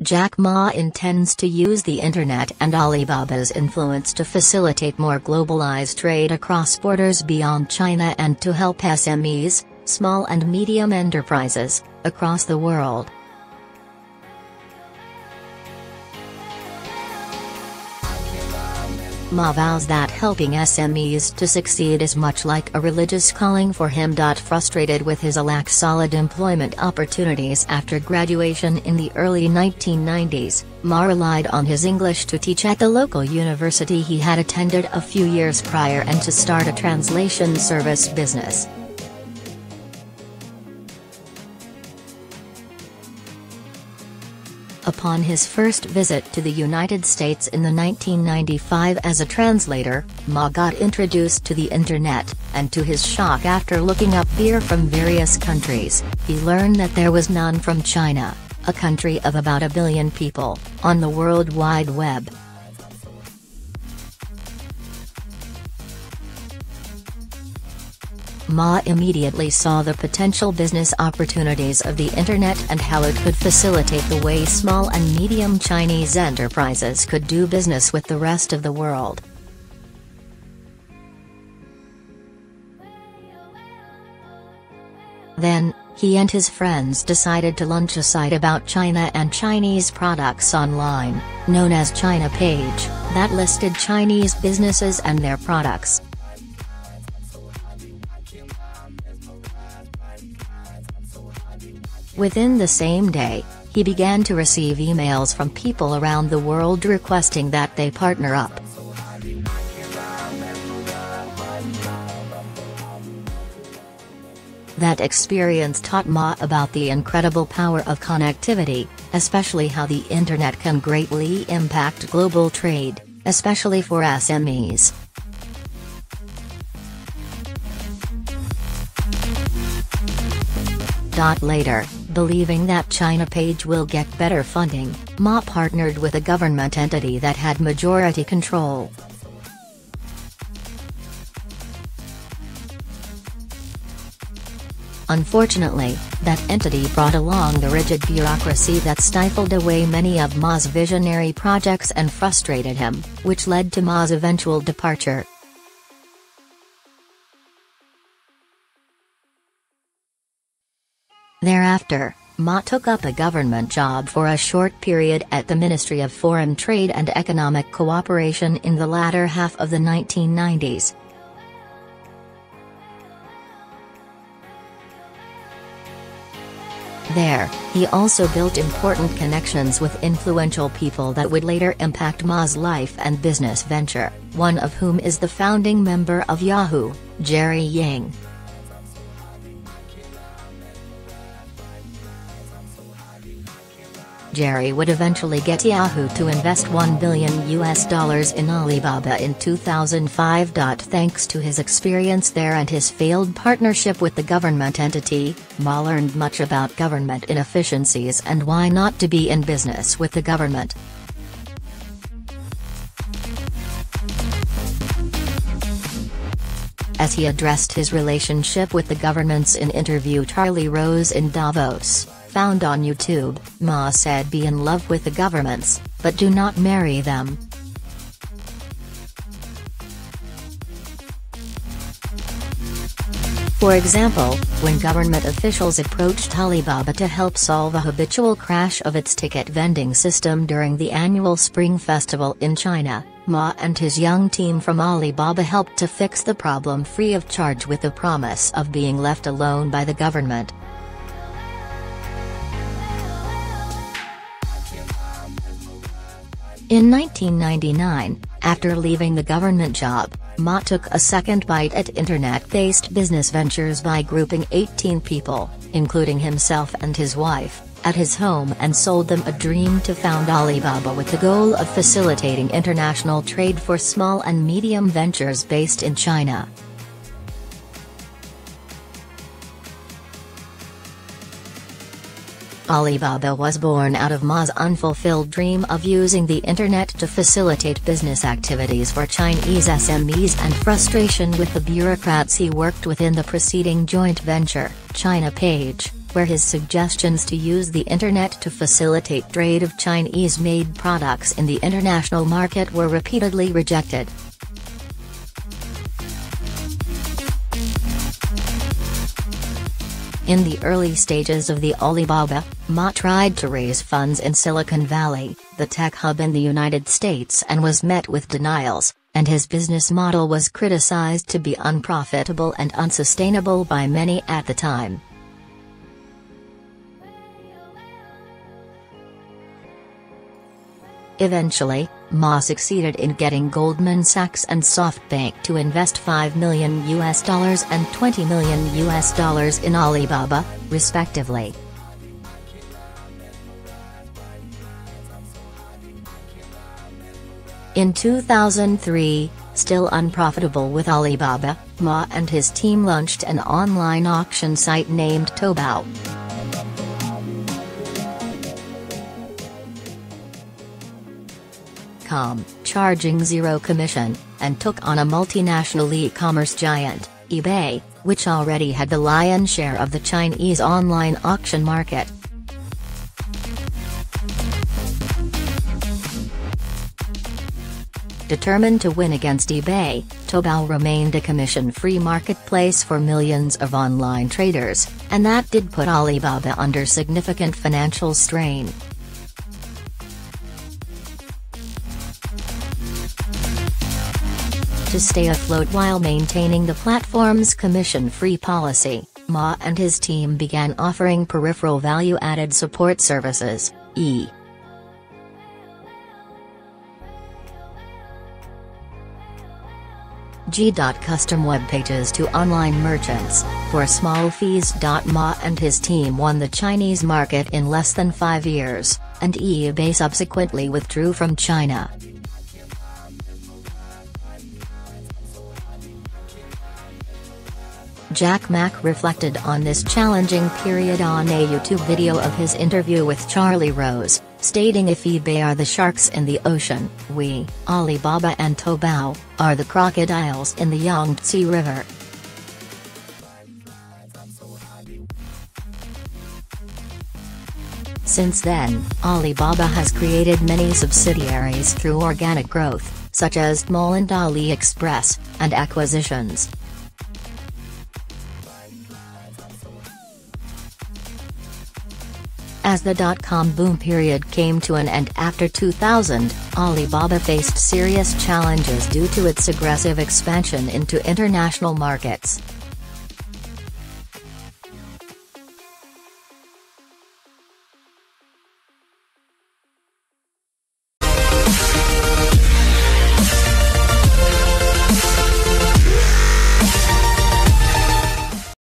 Jack Ma intends to use the internet and Alibaba's influence to facilitate more globalized trade across borders beyond China and to help SMEs, small and medium enterprises, across the world. Ma vows that helping SMEs to succeed is much like a religious calling for him. Frustrated with his lack of solid employment opportunities after graduation in the early 1990s, Ma relied on his English to teach at the local university he had attended a few years prior and to start a translation service business. Upon his first visit to the United States in 1995 as a translator, Ma got introduced to the internet, and to his shock after looking up beer from various countries, he learned that there was none from China, a country of about 1 billion people, on the World Wide Web. Ma immediately saw the potential business opportunities of the internet and how it could facilitate the way small and medium Chinese enterprises could do business with the rest of the world. Then, he and his friends decided to launch a site about China and Chinese products online, known as China Page, that listed Chinese businesses and their products. Within the same day, he began to receive emails from people around the world requesting that they partner up. That experience taught Ma about the incredible power of connectivity, especially how the internet can greatly impact global trade, especially for SMEs. Later, believing that China Page will get better funding, Ma partnered with a government entity that had majority control. Unfortunately, that entity brought along the rigid bureaucracy that stifled away many of Ma's visionary projects and frustrated him, which led to Ma's eventual departure. Thereafter, Ma took up a government job for a short period at the Ministry of Foreign Trade and Economic Cooperation in the latter half of the 1990s. There, he also built important connections with influential people that would later impact Ma's life and business venture, one of whom is the founding member of Yahoo, Jerry Yang. Jerry would eventually get Yahoo to invest $1 billion in Alibaba in 2005. Thanks to his experience there and his failed partnership with the government entity, Ma learned much about government inefficiencies and why not to be in business with the government. As he addressed his relationship with the governments in interview Charlie Rose in Davos, found on YouTube, Ma said, "Be in love with the governments, but do not marry them." For example, when government officials approached Alibaba to help solve a habitual crash of its ticket vending system during the annual Spring Festival in China, Ma and his young team from Alibaba helped to fix the problem free of charge with the promise of being left alone by the government. In 1999, after leaving the government job, Ma took a second bite at internet-based business ventures by grouping 18 people, including himself and his wife, at his home and sold them a dream to found Alibaba with the goal of facilitating international trade for small and medium ventures based in China. Alibaba was born out of Ma's unfulfilled dream of using the internet to facilitate business activities for Chinese SMEs and frustration with the bureaucrats he worked with in the preceding joint venture, China Page, where his suggestions to use the internet to facilitate trade of Chinese-made products in the international market were repeatedly rejected. In the early stages of the Alibaba, Ma tried to raise funds in Silicon Valley, the tech hub in the United States, and was met with denials, and his business model was criticized to be unprofitable and unsustainable by many at the time. Eventually, Ma succeeded in getting Goldman Sachs and SoftBank to invest $5 million and $20 million in Alibaba, respectively. In 2003, still unprofitable with Alibaba, Ma and his team launched an online auction site named Taobao. Charging zero commission, and took on a multinational e-commerce giant, eBay, which already had the lion's share of the Chinese online auction market. Determined to win against eBay, Taobao remained a commission-free marketplace for millions of online traders, and that did put Alibaba under significant financial strain. To stay afloat while maintaining the platform's commission-free policy, Ma and his team began offering peripheral value-added support services, e.g. custom web pages to online merchants, for small fees. Ma and his team won the Chinese market in less than 5 years, and eBay subsequently withdrew from China. Jack Mack reflected on this challenging period on a YouTube video of his interview with Charlie Rose, stating, "If eBay are the sharks in the ocean, we, Alibaba and Taobao, are the crocodiles in the Yangtze River." Since then, Alibaba has created many subsidiaries through organic growth, such as Mall and AliExpress, and acquisitions. As the dot-com boom period came to an end after 2000, Alibaba faced serious challenges due to its aggressive expansion into international markets.